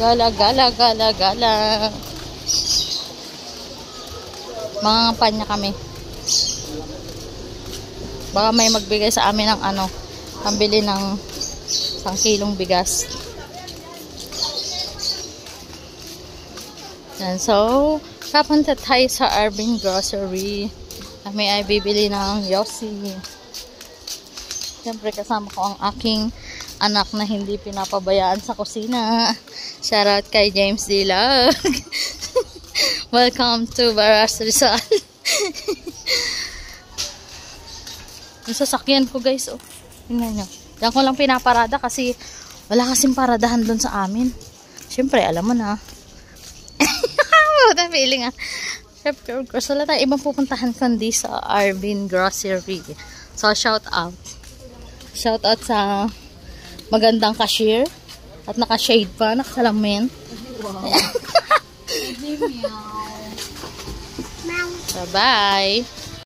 Gala, gala, gala, gala. Mga kampanya kami. Baka may magbigay sa amin ng ano, pambili ng 1 kilong bigas. Yan, so, kapunta tayo sa Arvin Grocery. Kami ay bibili ng Yossi. Siyempre kasama ko ang aking anak na hindi pinapabayaan sa kusina. Shoutout kay James Dilag. Welcome to Baras Rizal. Yung sasakyan ko guys, oh. Tingnan nyo. Yan ko lang pinaparada kasi wala kasing paradahan doon sa amin. Siyempre, alam mo na. Wala feeling ah. Siyempre, wala tayo ibang pupuntahan kundi sa Arvin Grocery. So, shout out. Shout out sa magandang cashier. At naka-shade pa, nakasalamin. Wow. Bye-bye.